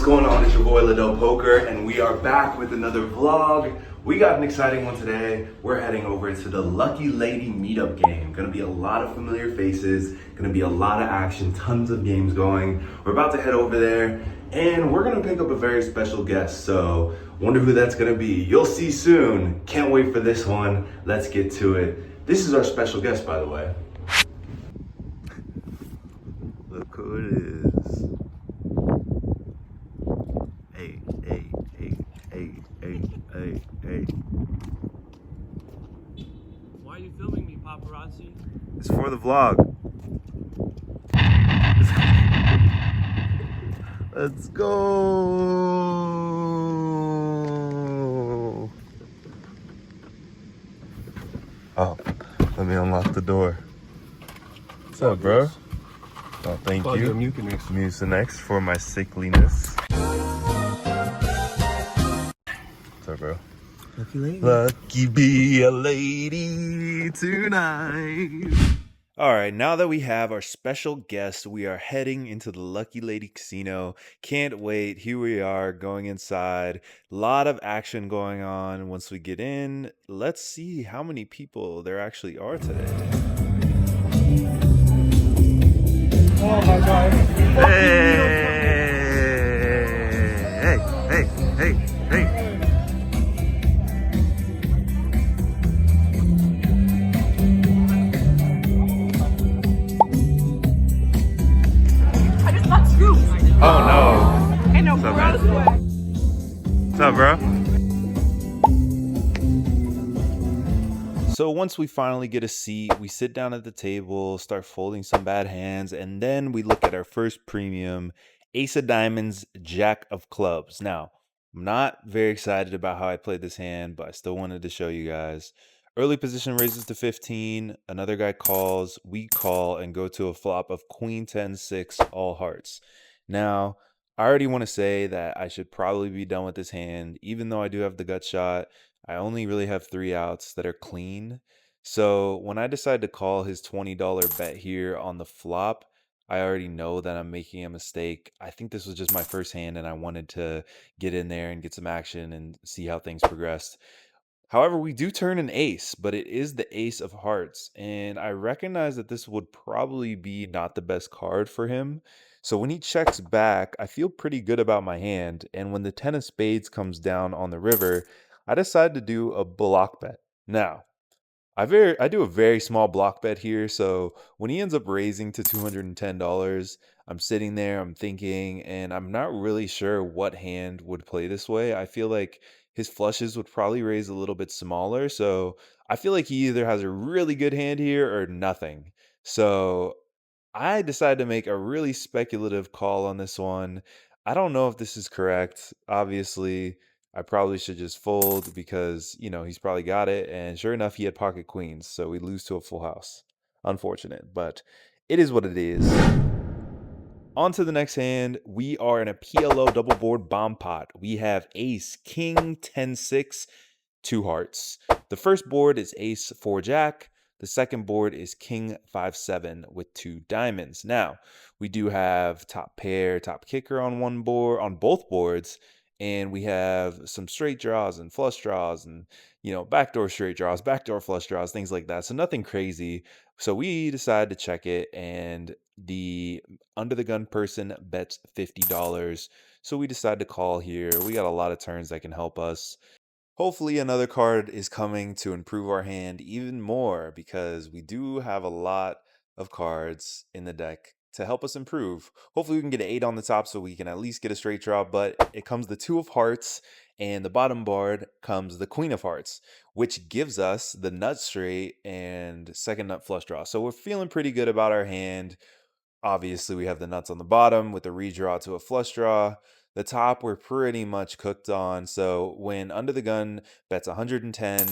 going on? It's your boy Liddell Poker, and we are back with another vlog. We got an exciting one today. We're heading over to the Lucky Lady meetup game. Gonna be a lot of familiar faces, gonna be a lot of action, tons of games going. We're about to head over there, and we're gonna pick up a very special guest. So, wonder who that's gonna be. You'll see soon. Can't wait for this one. Let's get to it. This is our special guest, by the way. Look who it is. Hey, hey, hey, hey, hey, hey, hey. Why are you filming me, paparazzi? It's for the vlog. Let's go. Oh, let me unlock the door. What's up, bro? Oh, thank you. Mucinex for my sickliness. What's up, bro? Lucky lady. Lucky be a lady tonight. All right, now that we have our special guest, we are heading into the Lucky Lady Casino. Can't wait. Here we are going inside. A lot of action going on. Once we get in, let's see how many people there actually are today. Oh my god. Hey, hey, hey, hey, hey. I just got scooped. Oh no. Ain't no What's up, gross man? way. What's up, bro? So once we finally get a seat, we sit down at the table, start folding some bad hands, and then we look at our first premium, Ace of Diamonds, Jack of Clubs. Now, I'm not very excited about how I played this hand, but I still wanted to show you guys. Early position raises to 15, another guy calls, we call, and go to a flop of Queen 10-6, all hearts. Now, I already want to say that I should probably be done with this hand, even though I do have the gut shot. I only really have 3 outs that are clean. So when I decide to call his $20 bet here on the flop, I already know that I'm making a mistake. I think this was just my first hand and I wanted to get in there and get some action and see how things progressed. However, we do turn an ace, but it is the ace of hearts. And I recognize that this would probably be not the best card for him. So when he checks back, I feel pretty good about my hand. And when the 10 of spades comes down on the river, I decide to do a block bet. Now, I do a very small block bet here, so when he ends up raising to $210, I'm sitting there, I'm thinking, and I'm not really sure what hand would play this way. I feel like his flushes would probably raise a little bit smaller, so I feel like he either has a really good hand here or nothing. So I decided to make a really speculative call on this one. I don't know if this is correct. Obviously, I probably should just fold because, he's probably got it. And sure enough, he had pocket queens. So we lose to a full house. Unfortunate, but it is what it is. On to the next hand. We are in a PLO double board bomb pot. We have ace, king, 10-6, 2 hearts. The first board is ace 4 jack. The second board is king 5-7 with 2 diamonds. Now, we do have top pair, top kicker on one board, on both boards, and we have some straight draws and flush draws and, backdoor straight draws, backdoor flush draws, things like that. So nothing crazy. So we decided to check it, and the under the gun person bets $50. So we decided to call here. We got a lot of turns that can help us. Hopefully another card is coming to improve our hand even more because we do have a lot of cards in the deck to help us improve. Hopefully we can get an 8 on the top so we can at least get a straight draw, but it comes the 2 of hearts and the bottom board comes the queen of hearts, which gives us the nut straight and second nut flush draw. So we're feeling pretty good about our hand. Obviously, we have the nuts on the bottom with the redraw to a flush draw. The top we're pretty much cooked on. So when under the gun bets 110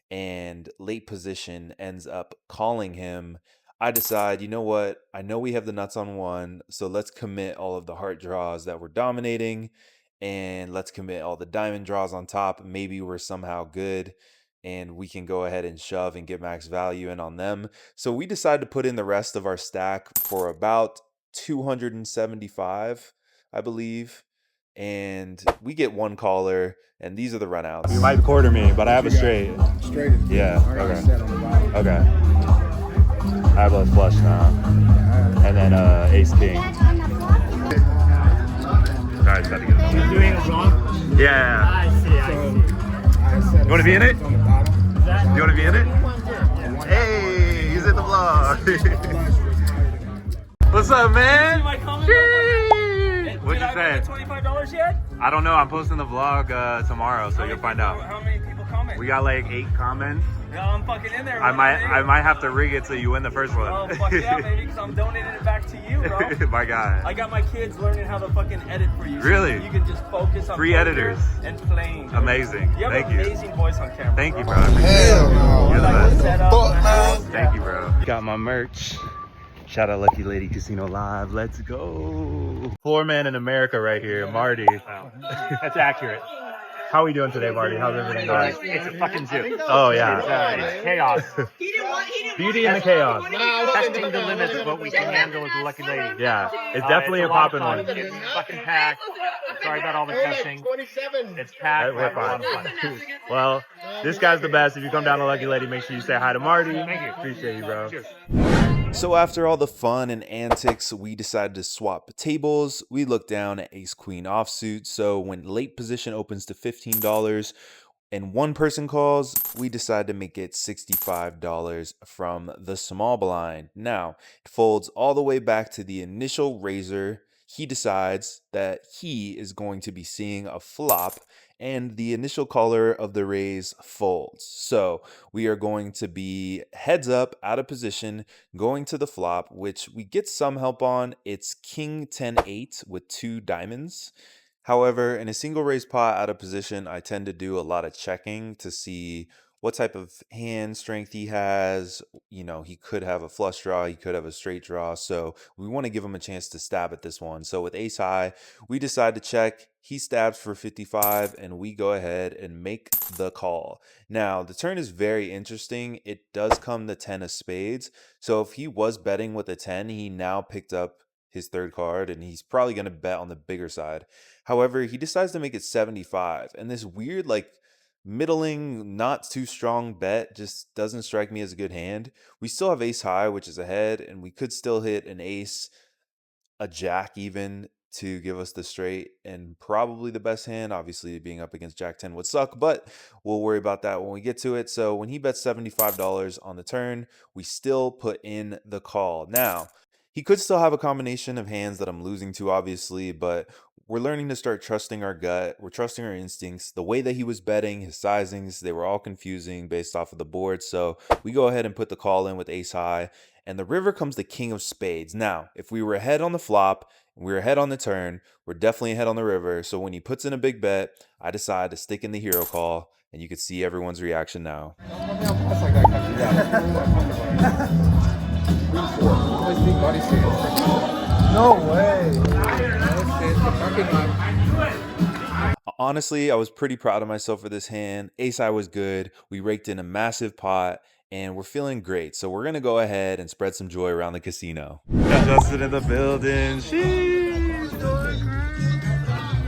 and late position ends up calling him, I decide, you know what? I know we have the nuts on one, so let's commit all of the heart draws that we're dominating, and let's commit all the diamond draws on top. Maybe we're somehow good and we can go ahead and shove and get max value in on them. So we decided to put in the rest of our stack for about 275, I believe. and we get one caller, and these are the runouts. You might quarter me, but I have a straight. Straight. Yeah. I got a Okay. set on the bottom. Okay. I have a flush now, and then ace king. Alright, got to get it. Doing it wrong? Yeah. I see. You want to be in it? On the bottom. You want to be in it? Hey, he's in the vlog. What's up, man? What'd you say? $25 yet? I don't know. I'm posting the vlog tomorrow, so you'll find out. How many people comment? We got like 8 comments. Yeah, I'm fucking in there. I might have to rig it so you win the first one. Oh, fuck yeah, baby, because I'm donating it back to you, bro. My God. I got my kids learning how to fucking edit for you. So Really? you can just focus on Free poker editors. and playing. Amazing. You have Thank an you. amazing voice on camera. Thank you, bro. Hell no. You're the best. Thank Thank you, bro. Got my merch. Shout out Lucky Lady Casino Live. Let's go. Floor man in America right here, Marty. That's accurate. How are we doing today, Marty? How's everything going? It's a fucking zoo. Oh, yeah. It's chaos. Beauty in the chaos. Testing the limits of what we can handle as a lucky lady. Yeah, it's definitely It's a lot of poppin' fun. one. It's fucking packed. Sorry about all the testing. It's packed. We're We're having a lot of fun. Well, this guy's the best. If you come down to Lucky Lady, make sure you say hi to Marty. Thank you. Appreciate you, bro. Cheers. So after all the fun and antics, we decided to swap tables. We looked down at ace queen offsuit. So when late position opens to $15 and one person calls, we decide to make it $65 from the small blind. Now, it folds all the way back to the initial raiser. He decides that he is going to be seeing a flop, and the initial caller of the raise folds. So we are going to be heads up, out of position, going to the flop, which we get some help on. It's king 10-8 with 2 diamonds. However, in a single raise pot out of position, I tend to do a lot of checking to see what type of hand strength he has. You know, he could have a flush draw, he could have a straight draw. So we want to give him a chance to stab at this one. So with ace high, we decide to check. He stabs for 55, and we go ahead and make the call. Now, the turn is very interesting. It does come the 10 of spades. So if he was betting with a 10, he now picked up his third card, and he's probably going to bet on the bigger side. However, he decides to make it 75, and this weird, like, middling, not too strong bet just doesn't strike me as a good hand. We still have ace high, which is ahead, and we could still hit an ace, a jack even, to give us the straight, and probably the best hand. Obviously, being up against jack 10 would suck, but we'll worry about that when we get to it. So when he bets $75 on the turn, we still put in the call. Now, he could still have a combination of hands that I'm losing to, obviously, but we're learning to start trusting our gut. We're trusting our instincts. The way that he was betting, his sizings, they were all confusing based off of the board. So we go ahead and put the call in with ace high, and the river comes the king of spades. Now, if we were ahead on the flop and we were ahead on the turn, we're definitely ahead on the river. So when he puts in a big bet, I decide to stick in the hero call, and you can see everyone's reaction now. No way. Honestly, I was pretty proud of myself for this hand. Ace high was good. We raked in a massive pot, and we're feeling great. So we're going to go ahead and spread some joy around the casino. Got Justin in the building. Sheesh.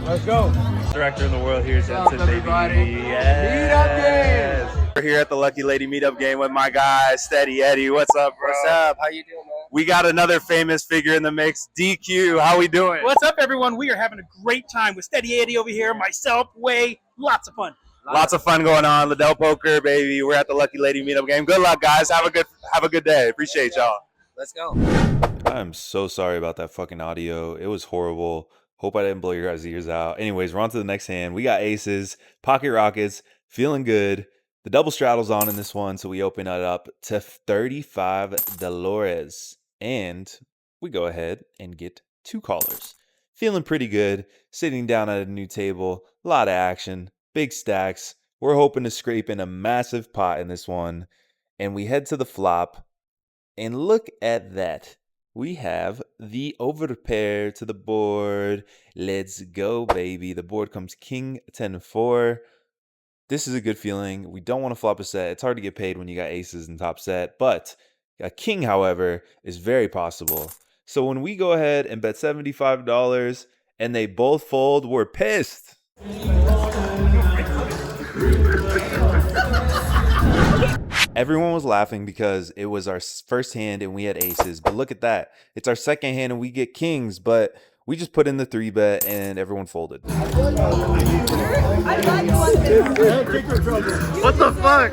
Let's go. Director in the world here, Jensen, baby. everybody? Yes. We're here at the Lucky Lady meetup game with my guy, Steady Eddie. What's up, bro? What's up? How you doing, man? We got another famous figure in the mix, DQ. How we doing? What's up, everyone? We are having a great time with Steady Eddie over here, myself, Way, lots of fun. Lots of fun going on. Liddell Poker, baby. We're at the Lucky Lady meetup game. Good luck, guys. Have a good day. Appreciate y'all. Let's go. I'm so sorry about that fucking audio. It was horrible. Hope I didn't blow your guys' ears out. Anyways, we're on to the next hand. We got aces, pocket rockets, feeling good. The double straddle's on in this one, so we open it up to 35 Dolores. And we go ahead and get 2 callers. Feeling pretty good, sitting down at a new table, a lot of action, big stacks. We're hoping to scrape in a massive pot in this one. And we head to the flop, and look at that. We have the overpair to the board. Let's go, baby. The board comes king 10-4. This is a good feeling. We don't want to flop a set. It's hard to get paid when you got aces in top set, but a king, however, is very possible. So when we go ahead and bet $75 and they both fold, we're pissed. Everyone was laughing because it was our first hand and we had aces, but look at that. It's our second hand and we get kings, but we just put in the 3-bet and everyone folded. What the fuck?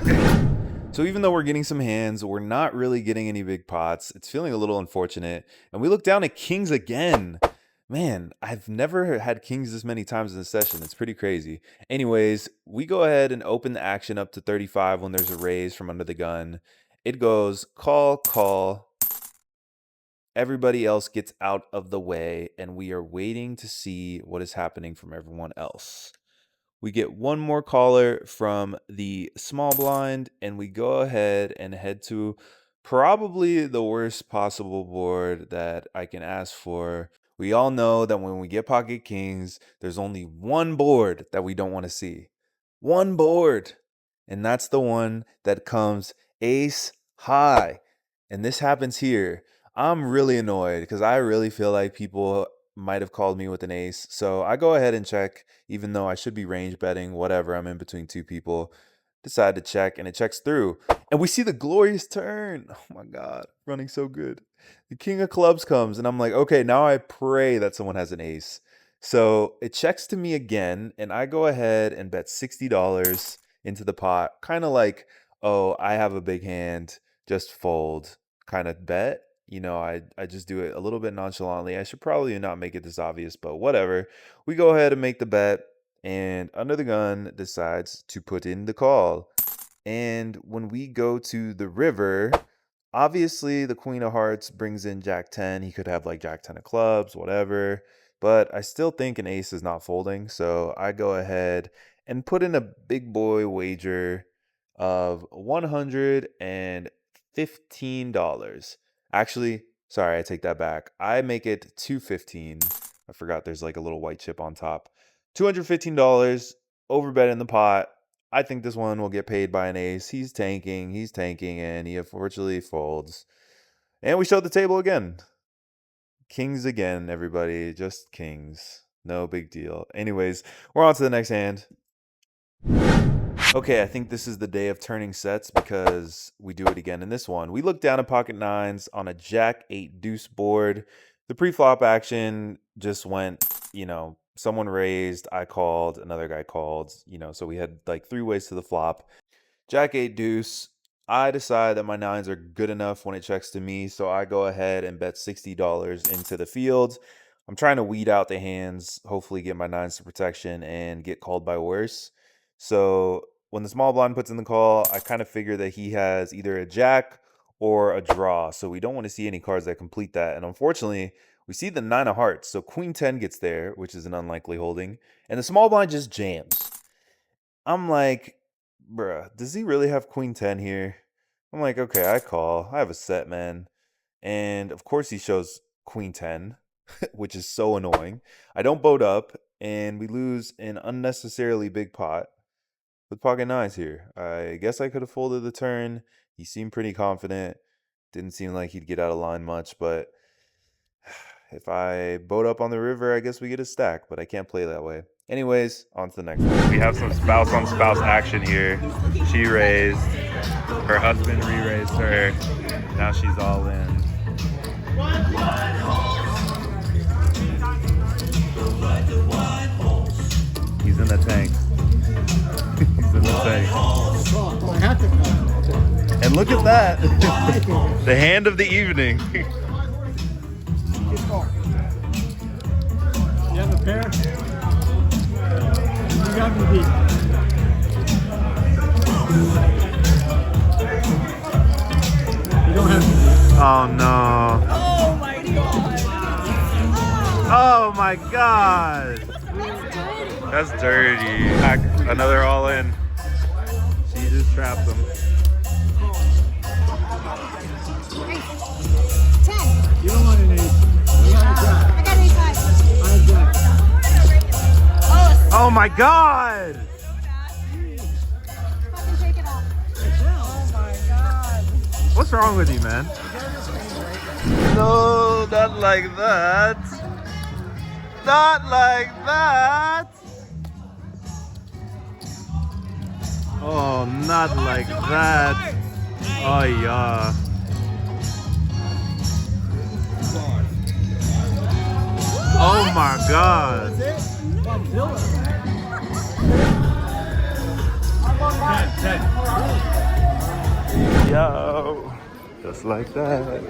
So even though we're getting some hands, we're not really getting any big pots. It's feeling a little unfortunate. And we look down at kings again. Man, I've never had kings this many times in a session. It's pretty crazy. Anyways, we go ahead and open the action up to 35 when there's a raise from under the gun. It goes call, call. Everybody else gets out of the way, and we are waiting to see what is happening from everyone else. We get one more caller from the small blind, and we go ahead and head to probably the worst possible board that I can ask for. We all know that when we get pocket kings, there's only one board that we don't want to see. One board. And that's the one that comes ace high. And this happens here. I'm really annoyed because I really feel like people might have called me with an ace. So I go ahead and check, even though I should be range betting, whatever. I'm in between two people. Decide to check, and it checks through. And we see the glorious turn. Oh my God, running so good. The king of clubs comes, and I'm like, okay, now I pray that someone has an ace. So it checks to me again, and I go ahead and bet $60 into the pot. Kind of like, oh, I have a big hand, just fold kind of bet. You know, I just do it a little bit nonchalantly. I should probably not make it this obvious, but whatever. We go ahead and make the bet, and under the gun decides to put in the call. And when we go to the river, obviously the queen of hearts brings in jack 10. He could have like jack 10 of clubs, whatever. But I still think an ace is not folding. So I go ahead and put in a big boy wager of $115. Actually, sorry, I take that back. I make it $215. I forgot there's like a little white chip on top. $215, overbet in the pot. I think this one will get paid by an ace. He's tanking, and he unfortunately folds. And we showed the table again. Kings again, everybody. Just kings. No big deal. Anyways, we're on to the next hand. Okay, I think this is the day of turning sets because we do it again in this one. We look down at pocket nines on a jack 8 deuce board. The pre-flop action just went, someone raised, I called, another guy called, so we had like 3 ways to the flop. Jack 8 deuce. I decide that my nines are good enough when it checks to me, so I go ahead and bet $60 into the field. I'm trying to weed out the hands, hopefully get my nines to protection and get called by worse. So when the small blind puts in the call, I kind of figure that he has either a jack or a draw. So we don't want to see any cards that complete that. And unfortunately, we see the 9 of hearts. So queen 10 gets there, which is an unlikely holding. And the small blind just jams. I'm like, bruh, does he really have queen 10 here? I'm like, okay, I call. I have a set, man. And of course he shows queen 10, which is so annoying. I don't boat up, and we lose an unnecessarily big pot with pocket nines here. I guess I could have folded the turn. He seemed pretty confident. Didn't seem like he'd get out of line much, but if I boat up on the river, I guess we get a stack, but I can't play that way. Anyways, on to the next one. We have some spouse on spouse action here. She raised, her husband re-raised her. Now she's all in. He's in the tank. He's in the tank. And look at that. The hand of the evening. You have a pair? You got me beat. You don't have to. Oh no. Oh my god. Oh my god. That's dirty. Another all in. She just trapped him. 10. You don't want an ace. You got a jack. I got an ace high. I have jack. Oh my god! Fucking take it off. Oh my god. What's wrong with you, man? No, not like that. Not like that. Oh, not like that. Oh, yeah. Oh my God. Yo, just like that.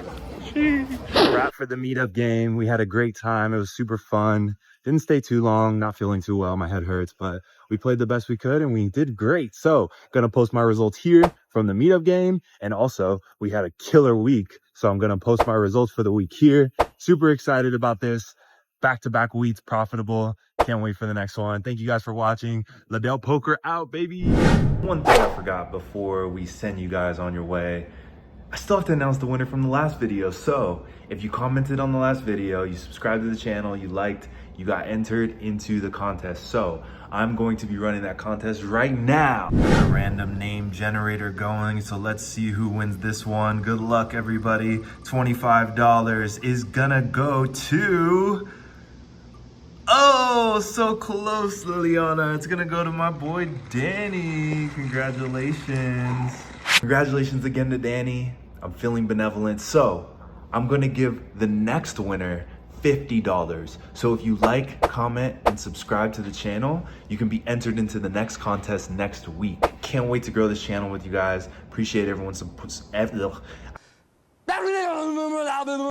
Wrap for the meetup game. We had a great time. It was super fun. Didn't stay too long. Not feeling too well. My head hurts, but we played the best we could and we did great. So gonna post my results here from the meetup game. And also we had a killer week. So I'm gonna post my results for the week here. Super excited about this. Back-to-back weeks profitable. Can't wait for the next one. Thank you guys for watching. Liddell Poker out, baby. One thing I forgot before we send you guys on your way. I still have to announce the winner from the last video. So if you commented on the last video, you subscribed to the channel, you liked, you got entered into the contest. So I'm going to be running that contest right now. A random name generator going. So let's see who wins this one. Good luck, everybody. $25 is gonna go to... Oh, so close, Liliana. It's gonna go to my boy, Danny. Congratulations. Congratulations again to Danny. I'm feeling benevolent. So I'm gonna give the next winner $50. So if you like, comment, and subscribe to the channel, you can be entered into the next contest next week. Can't wait to grow this channel with you guys. Appreciate everyone's support. I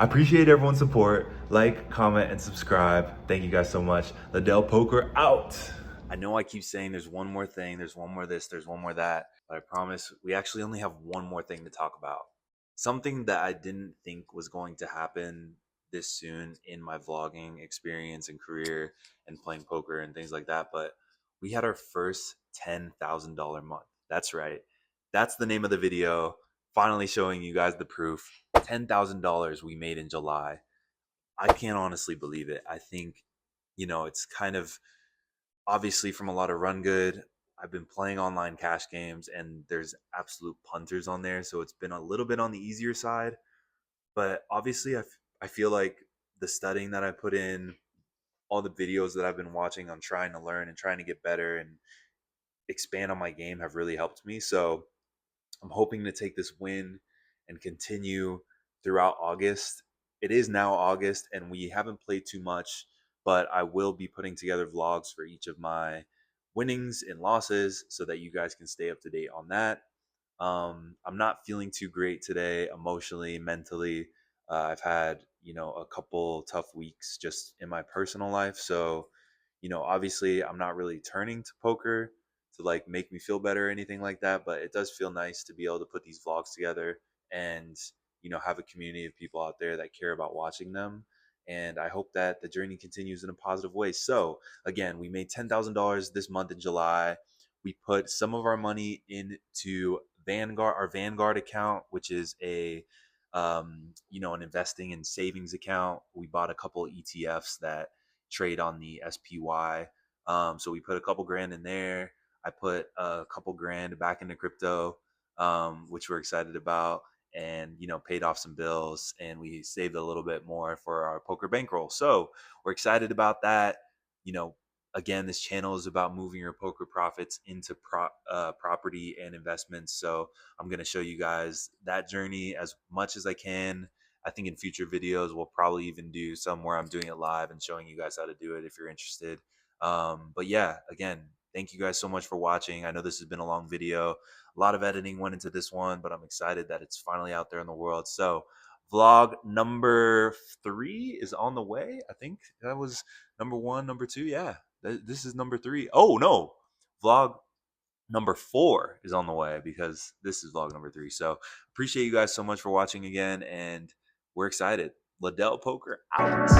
appreciate everyone's support. Like, comment, and subscribe. Thank you guys so much. Liddell Poker out. I know I keep saying there's one more thing, there's one more this, there's one more that, but I promise we actually only have one more thing to talk about. Something that I didn't think was going to happen this soon in my vlogging experience and career and playing poker and things like that, but we had our first $10,000 month. That's right. That's the name of the video. Finally showing you guys the proof. $10,000 we made in July. I can't honestly believe it. I think, it's kind of obviously from a lot of run good. I've been playing online cash games and there's absolute punters on there. So it's been a little bit on the easier side. But obviously, I feel like the studying that I put in, all the videos that I've been watching on trying to learn and trying to get better and expand on my game have really helped me. So I'm hoping to take this win and continue throughout August. It is now August and we haven't played too much, but I will be putting together vlogs for each of my winnings and losses so that you guys can stay up to date on that. I'm not feeling too great today, emotionally, mentally. I've had, a couple tough weeks just in my personal life. So, obviously I'm not really turning to poker to like make me feel better or anything like that, but it does feel nice to be able to put these vlogs together and, have a community of people out there that care about watching them. And I hope that the journey continues in a positive way. So again, we made $10,000 this month in July. We put some of our money into Vanguard, our Vanguard account, which is an investing and savings account. We bought a couple of ETFs that trade on the SPY. So we put a couple grand in there. I put a couple grand back into crypto, which we're excited about, and paid off some bills, and we saved a little bit more for our poker bankroll. So we're excited about that. Again, this channel is about moving your poker profits into property and investments. So I'm going to show you guys that journey as much as I can. I think in future videos, we'll probably even do some where I'm doing it live and showing you guys how to do it if you're interested. But yeah, again, thank you guys so much for watching. I know this has been a long video. A lot of editing went into this one, but I'm excited that it's finally out there in the world. So vlog number 3 is on the way. I think that was number 1, number 2. Yeah, this is number 3. Oh no, vlog number 4 is on the way because this is vlog number 3. So appreciate you guys so much for watching again, and we're excited. Liddell Poker out.